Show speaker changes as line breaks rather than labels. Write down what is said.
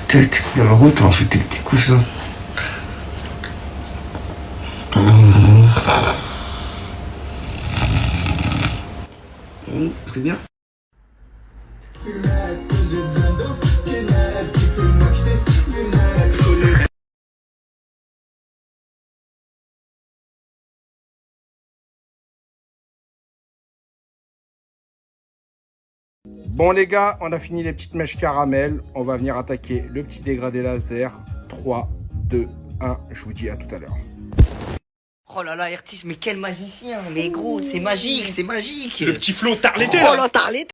T'es dans la route, t'en fais tes petits coussins. C'est bien.
Bon les gars, on a fini les petites mèches caramel. On va venir attaquer le petit dégradé laser. 3, 2, 1. Je vous dis à tout à l'heure.
Oh là là, Artis, mais quel magicien. Mais gros, c'est magique, c'est magique.
Le petit Flo, t'as arrêté
Oh
là.
là, t'as arrêté.